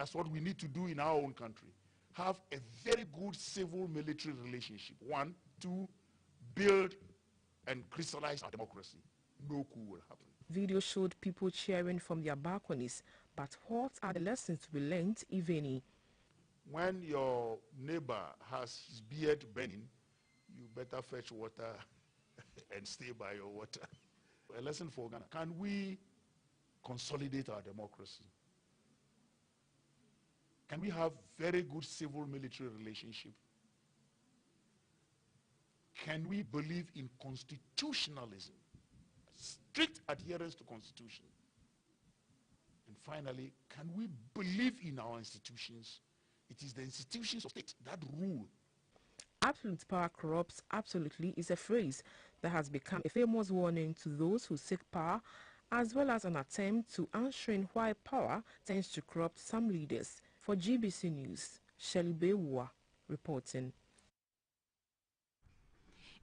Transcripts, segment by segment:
That's what we need to do in our own country. Have a very good civil-military relationship. 1, 2, build and crystallize our democracy. No coup will happen. Video showed people cheering from their balconies, but what are the lessons to be learned, if any? When your neighbor has his beard burning, you better fetch water and stay by your water. A lesson for Ghana. Can we consolidate our democracy? Can we have very good civil-military relationship? Can we believe in constitutionalism? Strict adherence to constitution. And finally, can we believe in our institutions? It is the institutions of state that rule. Absolute power corrupts absolutely is a phrase that has become a famous warning to those who seek power, as well as an attempt to answering why power tends to corrupt some leaders. For GBC News, Shelley Bewua reporting.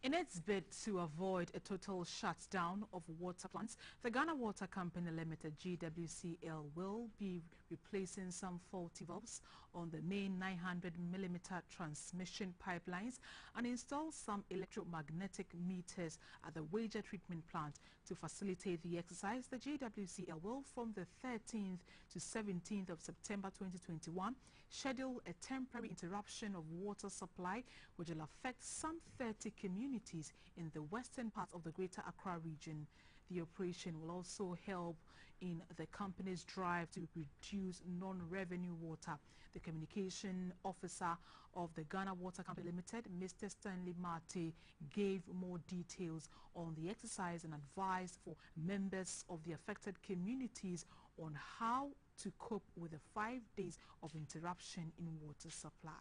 In its bid to avoid a total shutdown of water plants, the Ghana Water Company Limited (GWCL) will be replacing some faulty valves on the main 900mm transmission pipelines and install some electromagnetic meters at the water treatment plant. To facilitate the exercise, the GWCL will, from the 13th to 17th of September 2021, schedule a temporary interruption of water supply, which will affect some 30 communities in the western part of the Greater Accra region. The operation will also help in the company's drive to reduce non-revenue water. The communication officer of the Ghana Water Company Limited, Mr. Stanley Mate, gave more details on the exercise and advice for members of the affected communities on how to cope with the 5 days of interruption in water supply.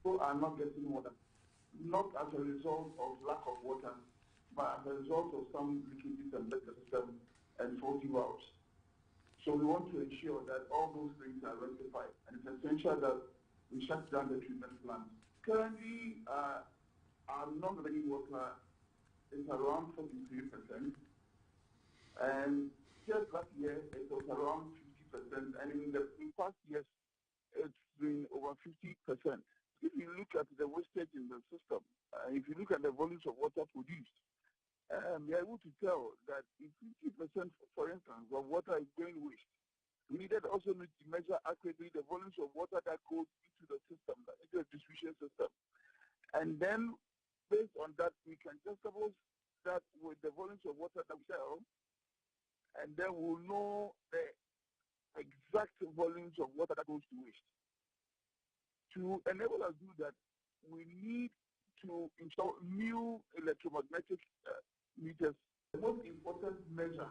People are not getting water, not as a result of lack of water, but as a result of some leakages and better system and faulty valves. So we want to ensure that all those things are rectified, and it's essential that we shut down the treatment plant. Currently, our non-revenue water is around 43%, and just last year it was around 50%, and in the past years it's been over 50%. If you look at the wastage in the system, if you look at the volumes of water produced, we are able to tell that if 50%, for instance, of water is going waste, we needed also to measure accurately the volumes of water that goes into the system, into the distribution system. And then, based on that, we can juxtapose that with the volumes of water that we sell, and then we'll know the exact volumes of water that goes to waste. To enable us to do that, we need to install new electromagnetic meters. The most important measure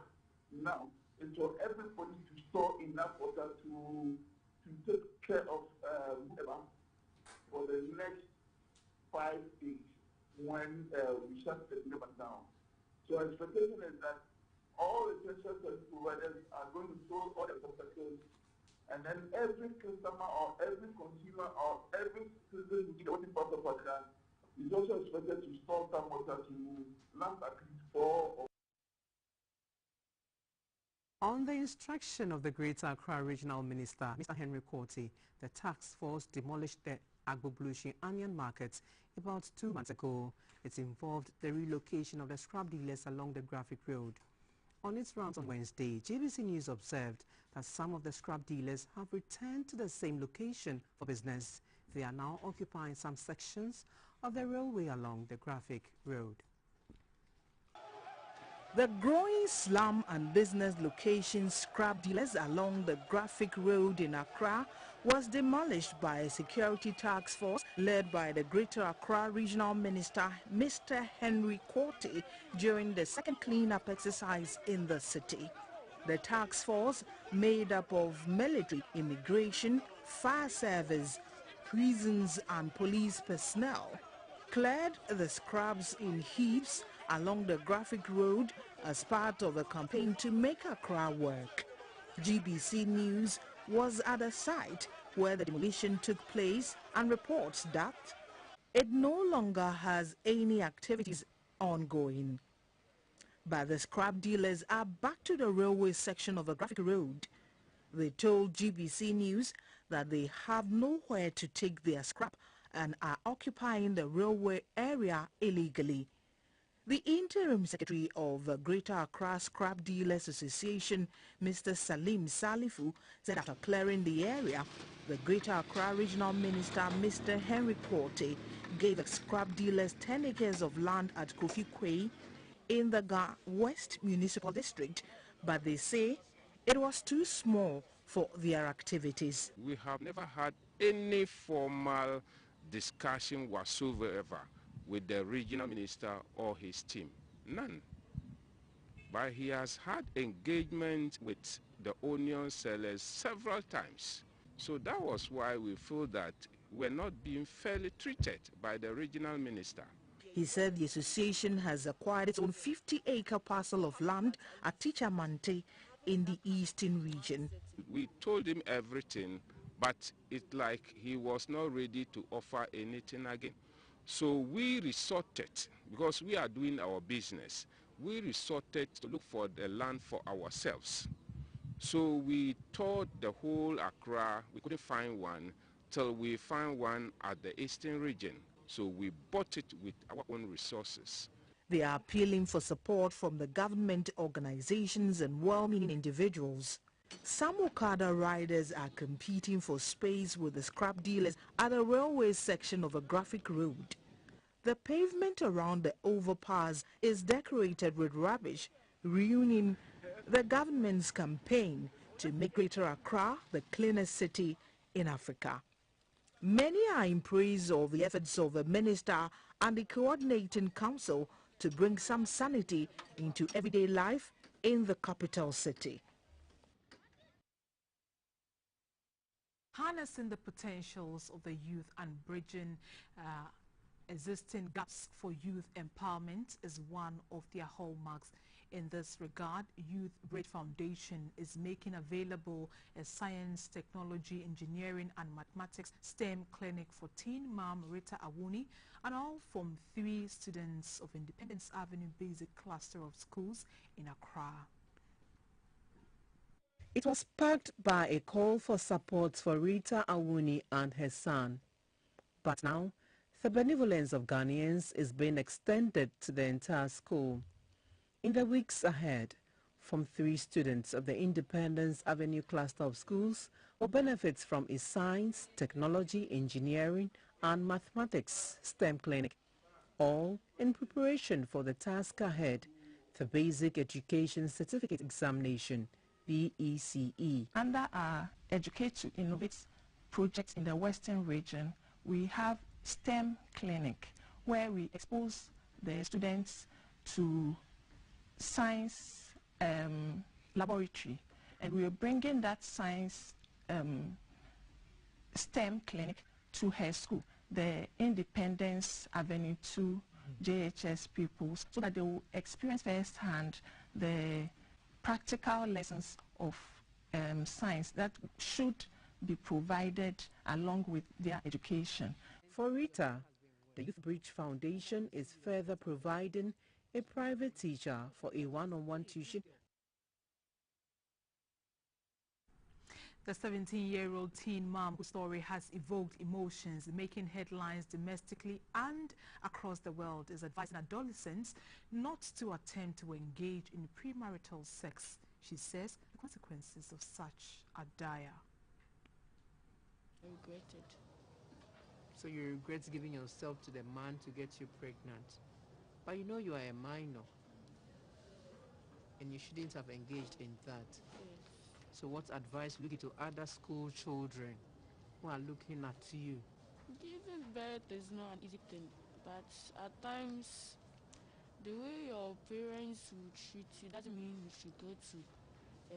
now is for everybody to store enough water to take care of whatever for the next 5 days when we shut the river down. So our expectation is that all essential service providers are going to store all the facilities, and then every customer or every consumer or every citizen who is part of water is also expected to store some water to last at least 4 or. On the instruction of the Greater Accra Regional Minister, Mr. Henry Quartey, the task force demolished the Agboblushi Onion Market about 2 months ago. It involved the relocation of the scrap dealers along the Graphic Road. On its rounds on Wednesday, GBC News observed that some of the scrap dealers have returned to the same location for business. They are now occupying some sections of the railway along the Graphic Road. The growing slum and business location scrap dealers along the Graphic Road in Accra was demolished by a security task force led by the Greater Accra Regional Minister, Mr. Henry Quartey, during the second cleanup exercise in the city. The task force, made up of military, immigration, fire service, prisons and police personnel, cleared the scraps in heaps along the Graphic Road as part of a campaign to make Accra work. GBC News was at the site where the demolition took place and reports that it no longer has any activities ongoing. But the scrap dealers are back to the railway section of the Graphic Road. They told GBC News that they have nowhere to take their scrap and are occupying the railway area illegally. The interim secretary of the Greater Accra Scrap Dealers Association, Mr. Salim Salifu, said after clearing the area, the Greater Accra Regional Minister, Mr. Henry Quarte, gave the scrap dealers 10 acres of land at Kofi Kwei in the Ga West Municipal District, but they say it was too small for their activities. We have never had any formal discussion whatsoever with the regional minister or his team. None. But he has had engagement with the onion sellers several times. So that was why we feel that we're not being fairly treated by the regional minister. He said the association has acquired its own 50-acre parcel of land at Tichamante in the eastern region. We told him everything, but it's like he was not ready to offer anything again. So we resorted, because we are doing our business, we resorted to look for the land for ourselves. So we toured the whole Accra. We couldn't find one till we found one at the eastern region. So we bought it with our own resources. They are appealing for support from the government organizations and well-meaning individuals. Some Okada riders are competing for space with the scrap dealers at the railway section of a graphic road. The pavement around the overpass is decorated with rubbish, ruining the government's campaign to make Greater Accra the cleanest city in Africa. Many are in praise of the efforts of the minister and the coordinating council to bring some sanity into everyday life in the capital city. Harnessing the potentials of the youth and bridging existing gaps for youth empowerment is one of their hallmarks. In this regard, Youth Bridge Foundation is making available a science, technology, engineering and mathematics STEM clinic for teen mom Rita Awuni and all from 3 students of Independence Avenue Basic Cluster of Schools in Accra. It was sparked by a call for support for Rita Awuni and her son. But now, the benevolence of Ghanaians is being extended to the entire school. In the weeks ahead, from 3 students of the Independence Avenue cluster of schools will benefit from a science, technology, engineering and mathematics STEM clinic, all in preparation for the task ahead, the Basic Education Certificate Examination, BECE. Under our Educate to Innovate project in the Western region, we have STEM clinic where we expose the students to science laboratory, and we are bringing that science STEM clinic to her school, the Independence Avenue 2 JHS pupils, so that they will experience firsthand the practical lessons of science that should be provided along with their education. For Rita, the Youth Bridge Foundation is further providing a private teacher for a one-on-one tuition. The 17-year-old teen mom whose story has evoked emotions, making headlines domestically and across the world, is advising adolescents not to attempt to engage in premarital sex. She says the consequences of such are dire. I regret it. So you regret giving yourself to the man to get you pregnant. But you know you are a minor. And you shouldn't have engaged in that. Yes. So what advice would you give to other school children who are looking at you? Giving birth is not an easy thing, but at times the way your parents will treat you doesn't mean you should go to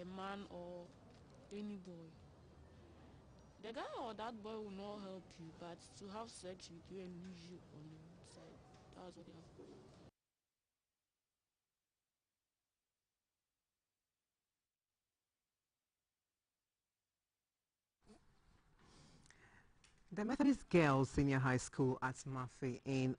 a man or any boy. The guy or that boy will not help you, but to have sex with you and leave you on the side, that's what they have. The Methodist Girls Senior High School at Mafe in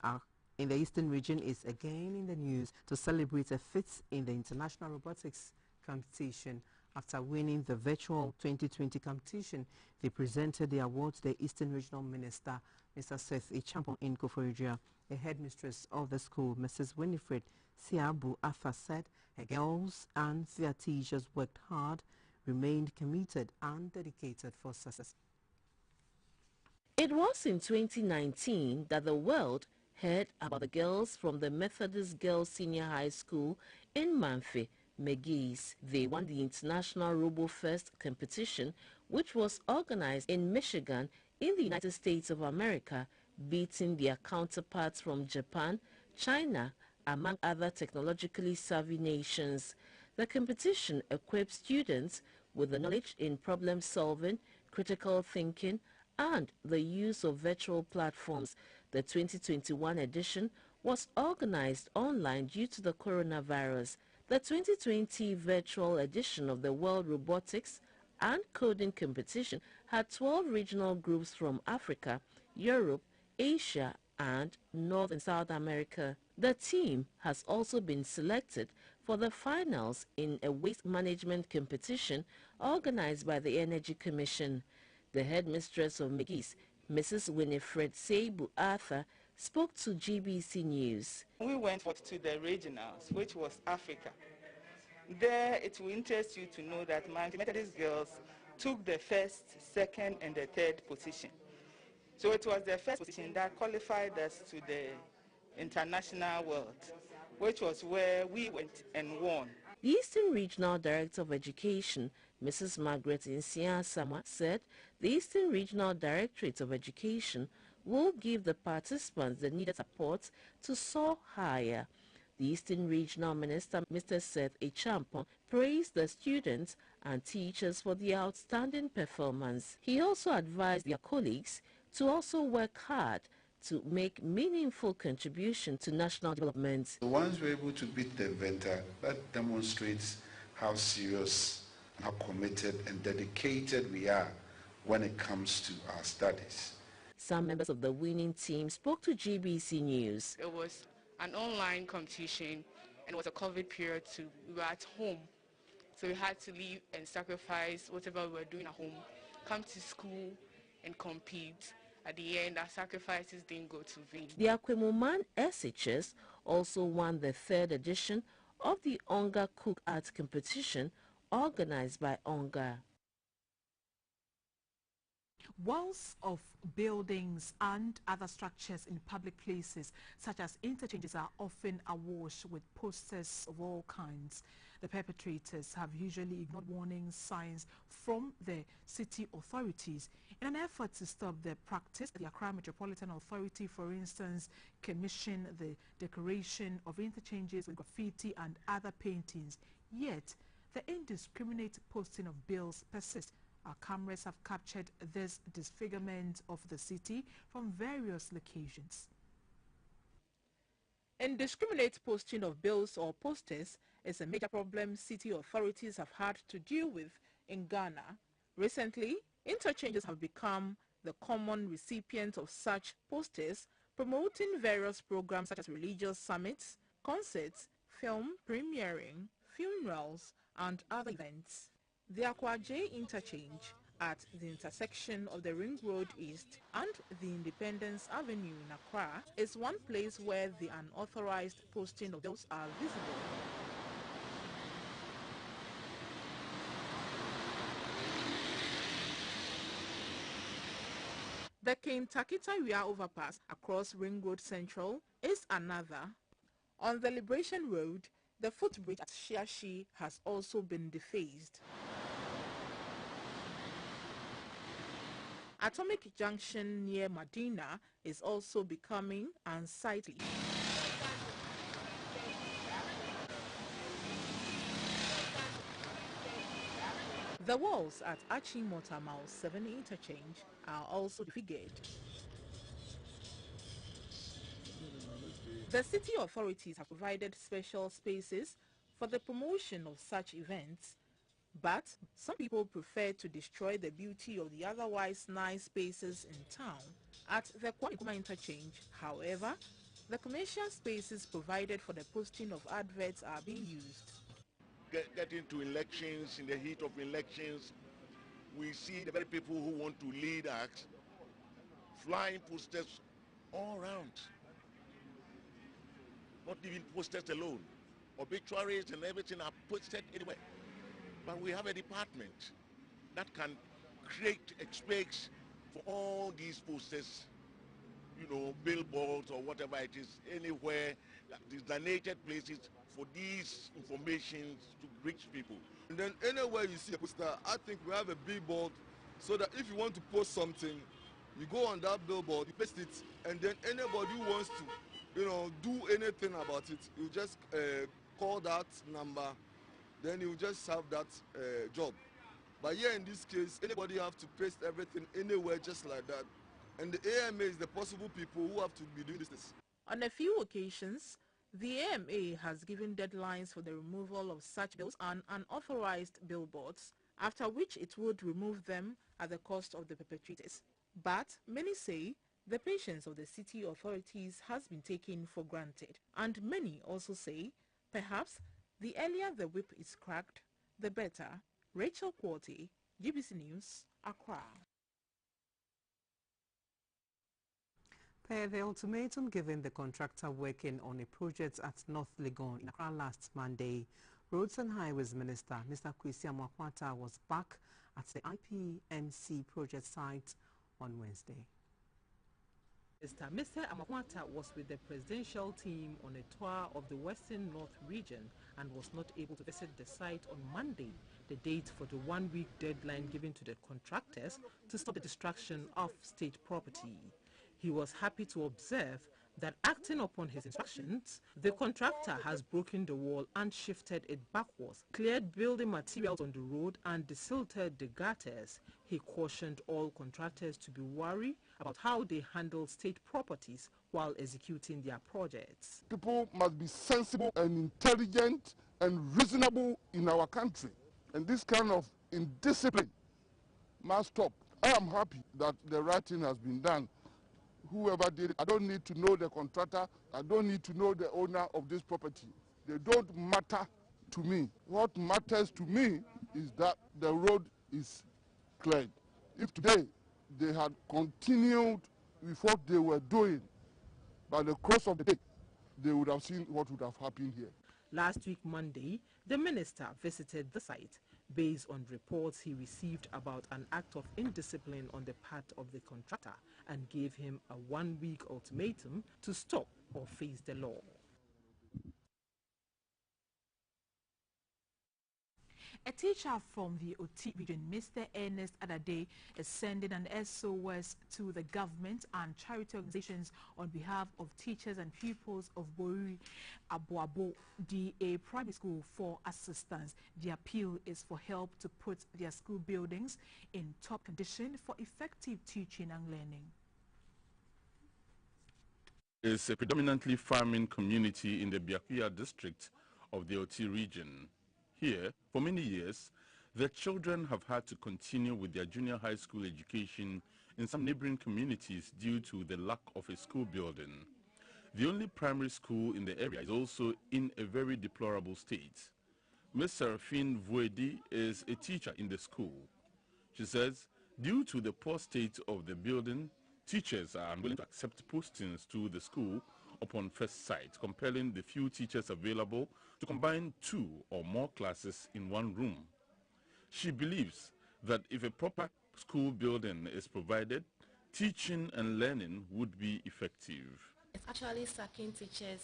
the Eastern region is again in the news to celebrate a fifth in the International Robotics Competition After winning the virtual 2020 competition, they presented the award to the Eastern Regional Minister, Mr. Seth Echampong in Koforidua. The headmistress of the school, Mrs. Winifred Siabu Arthur, said her girls and their teachers worked hard, remained committed and dedicated for success. It was in 2019 that the world heard about the girls from the Methodist Girls Senior High School in Manfe, McGee's. They won the International RoboFest competition, which was organized in Michigan in the United States of America, beating their counterparts from Japan, China, among other technologically savvy nations. The competition equips students with the knowledge in problem solving, critical thinking, and the use of virtual platforms. The 2021 edition was organized online due to the coronavirus. The 2020 virtual edition of the World Robotics and Coding Competition had 12 regional groups from Africa, Europe, Asia, and North and South America. The team has also been selected for the finals in a waste management competition organized by the Energy Commission. The headmistress of McGee's, Mrs. Winifred Siabu Arthur, spoke to GBC News. We went to the regionals, which was Africa. There, it will interest you to know that my Methodist girls took the first, second, and the third position. So it was the first position that qualified us to the international world, which was where we went and won. The Eastern Regional Director of Education, Mrs. Margaret Insia Sama, said the Eastern Regional Directorate of Education will give the participants the needed support to soar higher. The Eastern Regional Minister, Mr. Seth Echampong, praised the students and teachers for their outstanding performance. He also advised their colleagues to also work hard to make meaningful contribution to national development. Once we're able to beat the inventor, that demonstrates how serious, how committed and dedicated we are when it comes to our studies. Some members of the winning team spoke to GBC News. It was an online competition and it was a COVID period too. We were at home, so we had to leave and sacrifice whatever we were doing at home, come to school and compete. At the end, our sacrifices didn't go to vain. The Akwemuman SHS also won the third edition of the Onga Cook Art Competition organized by Onga. Walls of buildings and other structures in public places, such as interchanges, are often awash with posters of all kinds. The perpetrators have usually ignored warning signs from the city authorities. In an effort to stop the practice, the Accra Metropolitan Authority, for instance, commissioned the decoration of interchanges with graffiti and other paintings. Yet, the indiscriminate posting of bills persists. Our cameras have captured this disfigurement of the city from various locations. Indiscriminate posting of bills or posters is a major problem city authorities have had to deal with in Ghana. Recently, interchanges have become the common recipient of such posters, promoting various programs such as religious summits, concerts, film premiering, funerals, and other events. The Akwaje interchange at the intersection of the Ring Road East and the Independence Avenue in Accra is one place where the unauthorized posting of bills are visible. The Kintakita-Wia overpass across Ring Road Central is another. On the Liberation Road, the footbridge at Shiashi has also been defaced. Atomic Junction near Medina is also becoming unsightly. The walls at Achimota Mile 7 interchange are also disfigured. The city authorities have provided special spaces for the promotion of such events, but some people prefer to destroy the beauty of the otherwise nice spaces in town. At the Kwame interchange, however, the commercial spaces provided for the posting of adverts are being used. get into elections, in the heat of elections, we see the very people who want to lead us flying posters all around. Not even posters alone. Obituaries and everything are posted anywhere. But we have a department that can create a space for all these posters, you know, billboards or whatever it is, anywhere, designated places for these information to reach people. And then anywhere you see a poster, I think we have a billboard so that if you want to post something, you go on that billboard, you paste it, and then anybody who wants to, you know, do anything about it, you just call that number, then you just have that job. But here in this case, anybody have to paste everything anywhere just like that. And the AMA is the possible people who have to be doing this. On a few occasions, the AMA has given deadlines for the removal of such bills and unauthorized billboards, after which it would remove them at the cost of the perpetrators. But many say the patience of the city authorities has been taken for granted, and many also say perhaps the earlier the whip is cracked, the better. Rachel Quarty, GBC News, Accra. Per the ultimatum given the contractor working on a project at North Legon in Accra last Monday, Roads and Highways Minister Mr. Kwesi Amoakwata was back at the IPMC project site on Wednesday. Mr. Amoakwata was with the presidential team on a tour of the Western North region and was not able to visit the site on Monday, the date for the one-week deadline given to the contractors to stop the destruction of state property. He was happy to observe that acting upon his instructions, the contractor has broken the wall and shifted it backwards, cleared building materials on the road and desilted the gutters. He cautioned all contractors to be wary about how they handle state properties while executing their projects. People must be sensible and intelligent and reasonable in our country. And this kind of indiscipline must stop. I am happy that the right thing has been done. Whoever did it, I don't need to know the contractor, I don't need to know the owner of this property. They don't matter to me. What matters to me is that the road is cleared. If today they had continued with what they were doing, by the course of the day, they would have seen what would have happened here. Last week, Monday, the minister visited the site based on reports he received about an act of indiscipline on the part of the contractor and gave him a one-week ultimatum to stop or face the law. A teacher from the Oti region, Mr. Ernest Adade, is sending an SOS to the government and charity organizations on behalf of teachers and pupils of Bori Abuabo DA Primary School for assistance. The appeal is for help to put their school buildings in top condition for effective teaching and learning. It's a predominantly farming community in the Biakuya district of the Oti region. Here, for many years, the children have had to continue with their junior high school education in some neighboring communities due to the lack of a school building. The only primary school in the area is also in a very deplorable state. Ms. Seraphine Vuedi is a teacher in the school. She says, due to the poor state of the building, teachers are unwilling to accept postings to the school upon first sight, compelling the few teachers available to combine 2 or more classes in one room. She believes that if a proper school building is provided, teaching and learning would be effective. It's actually sacking teachers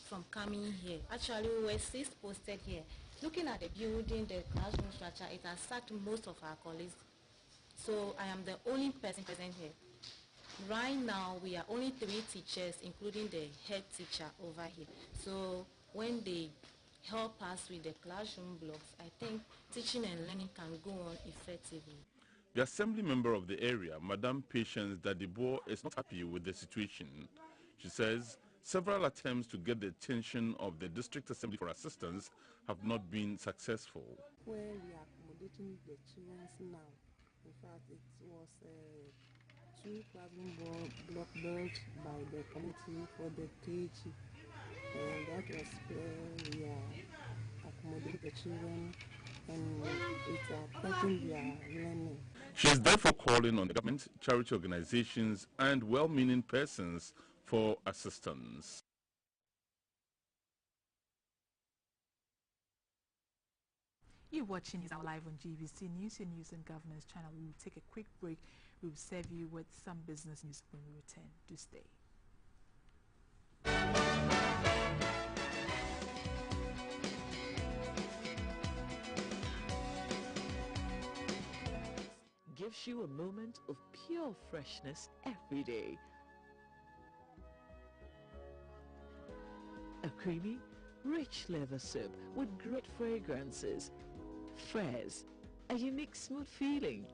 from coming here. Actually, we were 6 posted here. Looking at the building, the classroom structure, it has sacked most of our colleagues. So I am the only person present here. Right now, we are only 3 teachers, including the head teacher over here. So when they help us with the classroom blocks, I think teaching and learning can go on effectively. The assembly member of the area, Madame Patience Dadibor, is not happy with the situation. She says several attempts to get the attention of the district assembly for assistance have not been successful. Where we are accommodating the children now, in fact, it was 2 classroom block built by the committee for the KG, and that was where we are accommodate the children, and it's affecting their learning. She is therefore calling on the government, charity organizations, and well-meaning persons for assistance. You're watching News Hour live on GBC News, your news and governance channel. We will take a quick break. We will serve you with some business news when we return. Do stay. Gives you a moment of pure freshness every day. A creamy, rich leather soap with great fragrances, fairs, a unique smooth feeling,